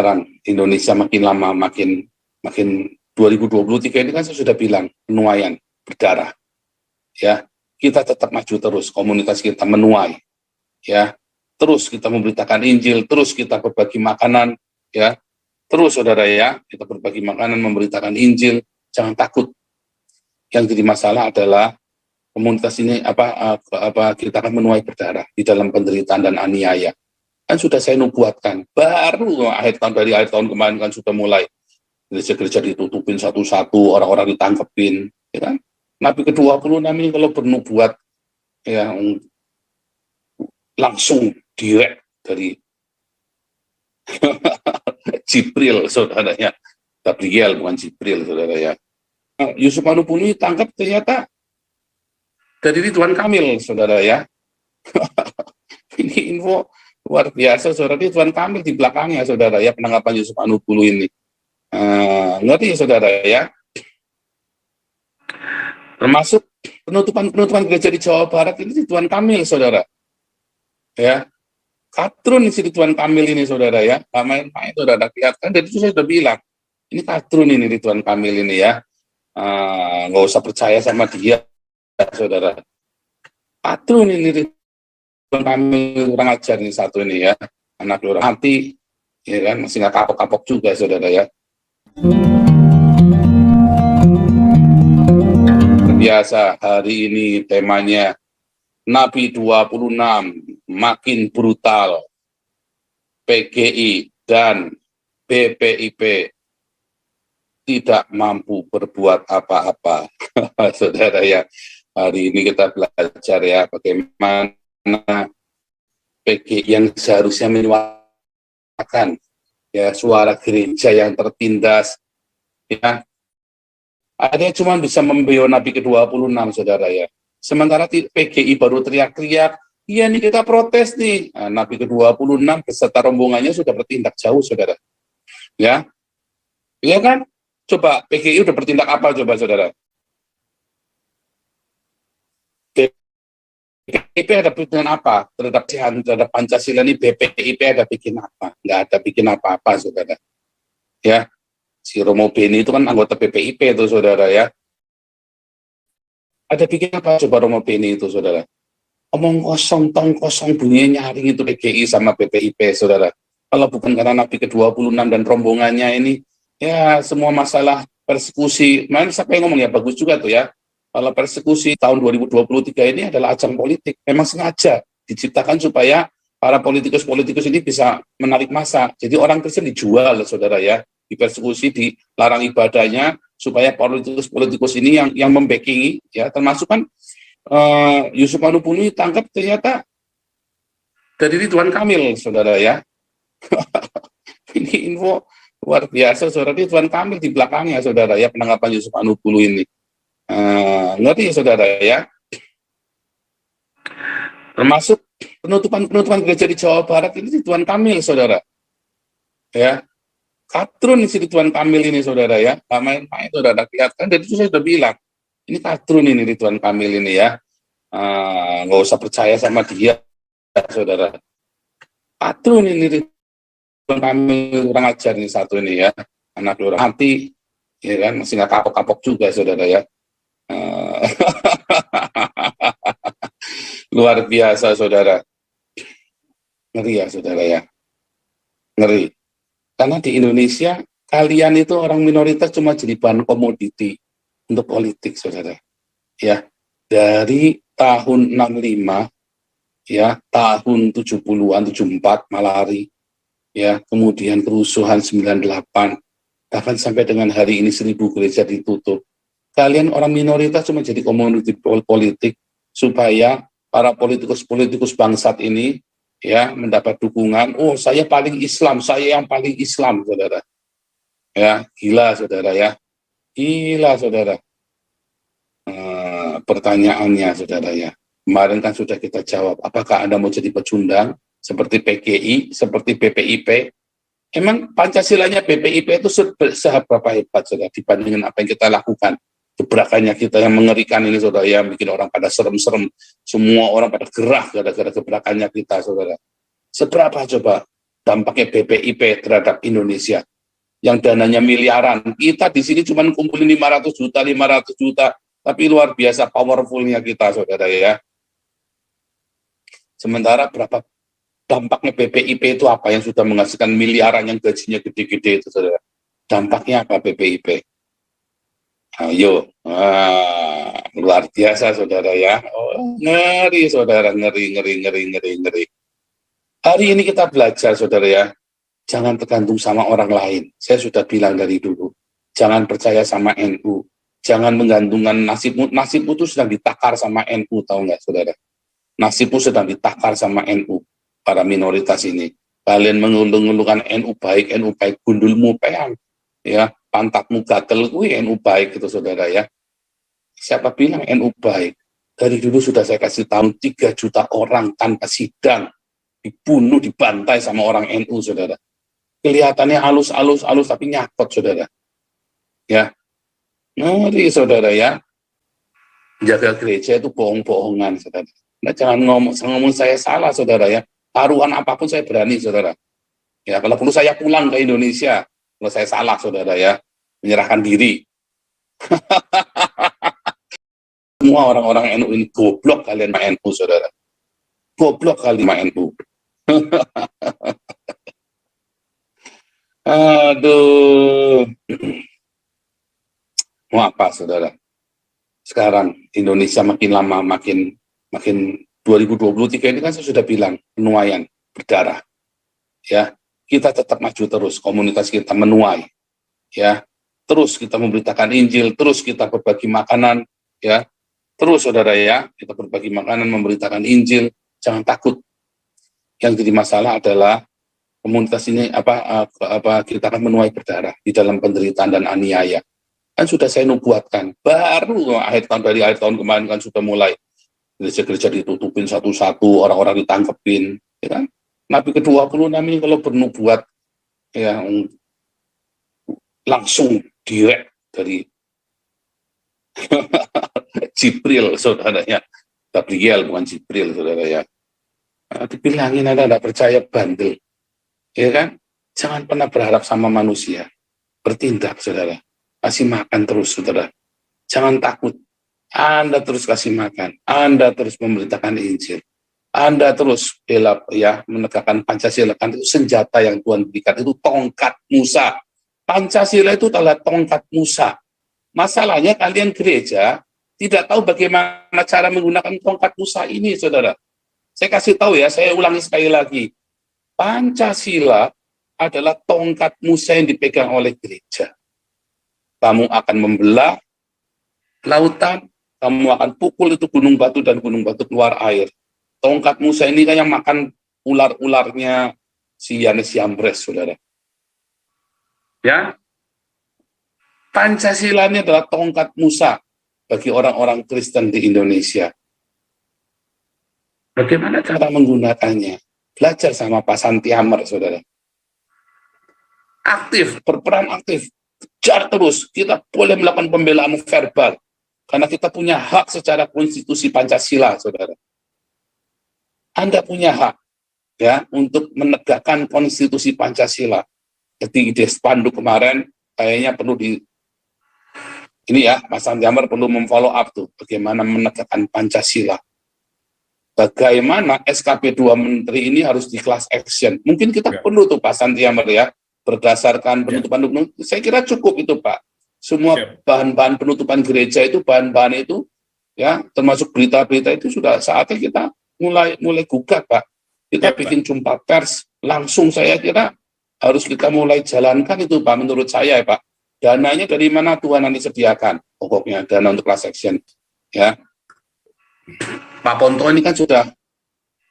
sekarang Indonesia makin lama makin 2023 ini kan saya sudah bilang penuaian berdarah, ya. Kita tetap maju terus, komunitas kita menuai, ya. Terus kita memberitakan Injil, terus kita berbagi makanan, ya. Terus saudara ya, kita berbagi makanan, memberitakan Injil, jangan takut. Yang jadi masalah adalah komunitas ini kita akan menuai berdarah di dalam penderitaan dan aniaya. Kan sudah saya nubuatkan, baru dari akhir tahun kemarin kan sudah mulai gereja-gereja ditutupin satu-satu, orang-orang ditangkepin, ya kan? Nabi ke-26 ini kalau bernubuat ya langsung direct dari Jibril, saudara ya. Gabriel bukan Jibril, saudara ya. Yusuf Manupuni tangkap ternyata dari Ridwan Kamil, saudara ya. Ini info luar biasa, saudara. Ridwan Kamil di belakangnya, saudara ya, penangkapan Yusuf Manupuni ini. Ngerti ya, saudara ya. Termasuk penutupan gereja di Jawa Barat ini Ridwan Kamil, saudara. Ya, katrun si Ridwan Kamil ini, saudara ya. Gak main-main, saudara. Kelihatan, dari itu saya sudah bilang. Ini katrun ini Ridwan Kamil ini ya. Nggak usah percaya sama dia, saudara. Katrun ini Ridwan Kamil, kurang ajar ini satu ini ya. Anak orang mati, ya kan, masih nggak kapok-kapok juga, saudara ya. Biasa hari ini temanya Nabi 26 makin brutal, PGI dan BPIP tidak mampu berbuat apa-apa. Saudara ya, hari ini kita belajar ya bagaimana PGI yang seharusnya menyuarakan ya suara gereja yang tertindas, ya. Ada yang cuma bisa membela Nabi ke-26, saudara ya. Sementara PGI baru teriak-teriak, iya nih kita protes nih. Nah, Nabi ke-26 beserta rombongannya sudah bertindak jauh, saudara. Ya, iya kan? Coba PGI udah bertindak apa, coba saudara? BPIP ada bikin apa? Terhadap Pancasila ini BPIP ada bikin apa? Nggak ada bikin apa-apa, saudara. Ya. Si Romo Beni itu kan anggota BPIP itu, saudara ya. Ada bikin apa coba Romo Beni itu, saudara? Omong kosong, tong kosong, bunyinya nyaring itu PGI sama BPIP, saudara. Kalau bukan karena Nabi ke-26 dan rombongannya ini, ya semua masalah persekusi, mana siapa yang ngomong ya, bagus juga tuh ya. Kalau persekusi tahun 2023 ini adalah ajang politik, memang sengaja diciptakan supaya para politikus-politikus ini bisa menarik massa. Jadi orang Kristen dijual, saudara ya. Dipersekusi, dilarang ibadahnya supaya politikus ini yang membackingi, ya, termasuk kan Yusuf Manupuni tangkap ternyata dari Ridwan Kamil, saudara ya. Ini info luar biasa, saudara. Ridwan Kamil di belakangnya, saudara ya, penangkapan Yusuf Manupuni ini. Ngerti ya, saudara ya. Termasuk penutupan gereja di Jawa Barat ini Ridwan Kamil, saudara. Ya. Katrun si Ridwan Kamil ini, saudara ya. Gak main-main, saudara. Kelihatan, dari itu saya sudah bilang. Ini katrun ini Ridwan Kamil ini ya. Nggak usah percaya sama dia, saudara. Katrun ini Ridwan Kamil, kurang ajar ini satu ini ya. Anak orang mati, ya kan, masih nggak kapok-kapok juga, saudara ya. Luar biasa, saudara. Ngeri ya, saudara ya. Ngeri. Karena di Indonesia, kalian itu orang minoritas cuma jadi bahan komoditi untuk politik, saudara. Ya, dari tahun 65, ya, tahun 70-an, 74, malari, ya, kemudian kerusuhan 98, bahkan sampai dengan hari ini 1000 gereja ditutup. Kalian orang minoritas cuma jadi komoditi politik supaya para politikus-politikus bangsat ini ya mendapat dukungan. Oh, saya paling Islam, saya yang paling Islam, saudara. Ya, gila, saudara ya. Gila, saudara. Pertanyaannya, saudara ya. Kemarin kan sudah kita jawab. Apakah Anda mau jadi pecundang seperti PGI, seperti BPIP? Emang Pancasilanya BPIP itu seberapa hebat, saudara, dibandingkan apa yang kita lakukan? Gebrakannya kita yang mengerikan ini, saudara, yang bikin orang pada serem-serem. Semua orang pada gerah gara-gara gebrakannya kita, saudara. Seberapa coba? dampaknya BPIP terhadap Indonesia yang dananya miliaran. Kita di sini cuma kumpulin 500 juta, tapi luar biasa powerfulnya kita, saudara ya. Sementara berapa dampaknya BPIP itu apa yang sudah menghasilkan miliaran yang gajinya gede-gede itu, saudara? Dampaknya apa BPIP? Ayo, luar biasa, saudara ya. Oh, ngeri, saudara, ngeri. Hari ini kita belajar, saudara ya. Jangan tergantung sama orang lain. Saya sudah bilang dari dulu. Jangan percaya sama NU. Jangan menggantungkan nasibmu. Nasibmu itu sedang ditakar sama NU, tahu nggak, saudara? Nasibmu sedang ditakar sama NU. Para minoritas ini. Kalian mengeluh-ngeluhkan NU baik, gundulmu peang. Ya, pantatmu gatel, NU baik, gitu, saudara ya. Siapa bilang NU baik? Dari dulu sudah saya kasih tahu 3 juta orang tanpa sidang. Dibunuh, dibantai sama orang NU, saudara. Kelihatannya halus, tapi nyakot, saudara. Ya, ngeri, saudara ya. Jaga gereja itu bohong-bohongan, saudara. Nah, jangan ngomong saya salah, saudara ya. Taruhan apapun saya berani, saudara. Ya, kalau perlu saya pulang ke Indonesia. Kalau saya salah, saudara ya. Menyerahkan diri. Semua orang-orang NU ini goblok kalian sama NU, saudara. Goblok kali sama NU. Aduh. Mau apa, saudara? Sekarang Indonesia makin lama makin 2023 ini kan saya sudah bilang penuaian berdarah. Ya, kita tetap maju terus, komunitas kita menuai. Ya, terus kita memberitakan Injil, terus kita berbagi makanan, ya. Terus, saudara ya, kita berbagi makanan, memberitakan Injil, jangan takut. Yang jadi masalah adalah komunitas ini kita akan menuai berdarah di dalam penderitaan dan aniaya. Kan sudah saya nubuatkan, baru akhir tahun kemarin kan sudah mulai gereja-gereja ditutupin satu-satu, orang-orang ditangkepin, ya kan? Nabi ke-26 ini kalau bernubuat ya langsung direct dari Jibril, saudara ya. Gabriel bukan Jibril, saudara ya. Dibilangin Anda tidak percaya, bandel. Ya kan? Jangan pernah berharap sama manusia. Bertindak, saudara. Kasih makan terus, saudara. Jangan takut. Anda terus kasih makan. Anda terus memberitakan Injil. Anda terus bela, ya, menegakkan Pancasila. Kan itu senjata yang Tuhan berikan. Itu tongkat Musa. Pancasila itu adalah tongkat Musa. Masalahnya kalian gereja tidak tahu bagaimana cara menggunakan tongkat Musa ini, saudara. Saya kasih tahu ya, saya ulangi sekali lagi. Pancasila adalah tongkat Musa yang dipegang oleh gereja. Kamu akan membelah lautan, kamu akan pukul itu gunung batu dan gunung batu keluar air. Tongkat Musa ini kan yang makan ular-ularnya si Yanes Yambres, saudara. Ya, Pancasila ini adalah tongkat Musa bagi orang-orang Kristen di Indonesia. Bagaimana cara menggunakannya? Belajar sama Pak Santi Amar, saudara. Aktif, berperan aktif. Kejar terus. Kita boleh melakukan pembelaan verbal. Karena kita punya hak secara konstitusi Pancasila, saudara. Anda punya hak ya untuk menegakkan konstitusi Pancasila. Jadi ide spanduk kemarin kayaknya perlu ini ya, Mas Santi Amar perlu memfollow up tuh bagaimana menegakkan Pancasila. Bagaimana SKP 2 Menteri ini harus di class action. Mungkin kita perlu tuh Pak Santi Amar ya, berdasarkan penutupan, saya kira cukup itu Pak. Semua bahan-bahan penutupan gereja itu, bahan-bahan itu ya, termasuk berita-berita itu sudah saatnya kita mulai gugat Pak. Kita bikin jumpa pers, langsung saya kira harus kita mulai jalankan itu Pak, menurut saya ya Pak. Dananya dari mana Tuhan nanti sediakan? Pokoknya dana untuk class action. Ya. Pak Ponto ini kan sudah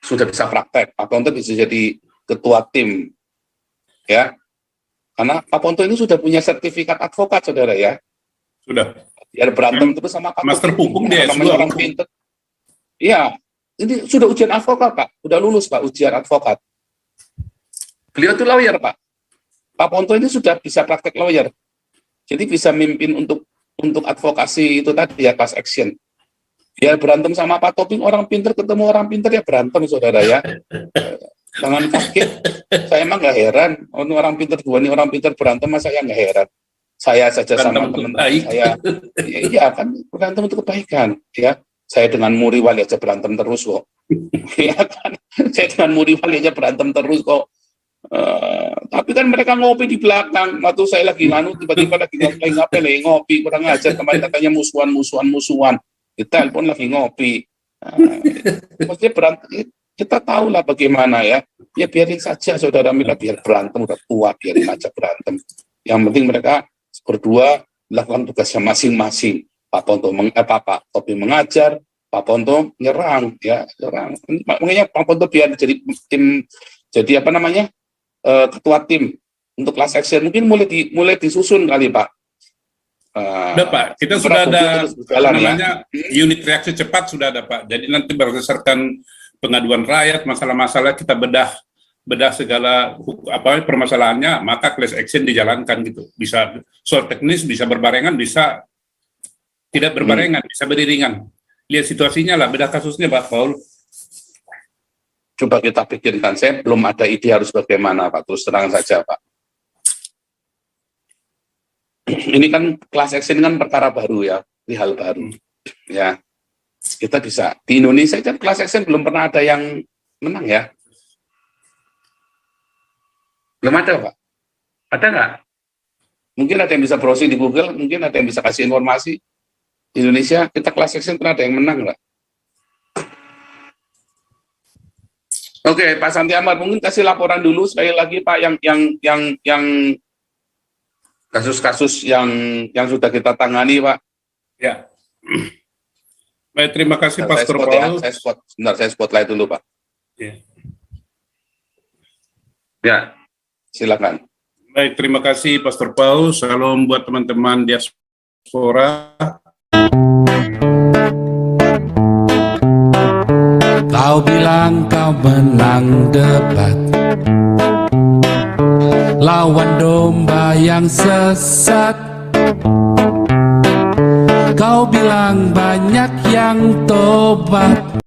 bisa praktek. Pak Ponto bisa jadi ketua tim. Ya. Karena Pak Ponto ini sudah punya sertifikat advokat, saudara ya. Sudah. Biar berantem terus sama Pak Master hukum dia, namanya orang pinter. Iya, ini sudah ujian advokat Pak, sudah lulus Pak ujian advokat. Beliau itu lawyer Pak. Pak Ponto ini sudah bisa praktek lawyer. Jadi bisa mimpin untuk advokasi itu tadi ya, class action. Biar berantem sama Pak Toping, orang pinter ketemu orang pinter ya berantem, saudara ya. Jangan kaget. Saya emang nggak heran. Ini orang pintar dua, ini orang pintar berantem, masa saya nggak heran. Saya saja sama teman-teman saya, iya kan berantem untuk kebaikan, ya. Saya dengan Muri Wali aja berantem terus kok, ya kan. Saya dengan Muri Wali aja berantem terus kok. Tapi kan mereka ngopi di belakang. Waktu saya lagi tiba-tiba lagi ngopi, kurang ajar. Kemarin katanya musuhan. Kita telepon lagi ngopi. Maksudnya berantem. Kita tahu lah bagaimana ya. Ya biarin saja saudara Mila, biar berantem, udah tua, biarin aja berantem. Yang penting mereka berdua melakukan tugasnya masing-masing. Pak Ponto Pak Topi mengajar, Pak Ponto nyerang, ya nyerang. Makanya Pak Ponto biar jadi tim, jadi apa namanya, ketua tim untuk class action. Mungkin mulai disusun kali Pak. Udah Pak, kita sudah ada namanya unit reaksi cepat sudah ada Pak. Jadi nanti berdasarkan pengaduan rakyat, masalah-masalah kita bedah segala permasalahannya, maka class action dijalankan gitu. Bisa soal teknis, bisa berbarengan, bisa tidak berbarengan, bisa beriringan. Lihat situasinya lah, bedah kasusnya Pak Paul. Coba kita pikirkan, saya belum ada ide harus bagaimana Pak, terus terang saja Pak. Ini kan class action kan perkara baru ya, ini hal baru. Ya, kita bisa. Di Indonesia kan class action belum pernah ada yang menang ya. Belum ada Pak? Ada nggak? Mungkin ada yang bisa browsing di Google, mungkin ada yang bisa kasih informasi. Di Indonesia kita class action pernah ada yang menang nggak? Oke, Pak Santi Amar, mungkin kasih laporan dulu sekali lagi Pak yang kasus-kasus yang sudah kita tangani Pak. Ya. Baik, terima kasih Pastor Paul. Saya spotlight dulu Pak. Ya. Silakan. Baik, terima kasih Pastor Paul. Salam buat teman-teman diaspora. Kau bilang kau menang debat lawan domba yang sesat. Kau bilang banyak yang tobat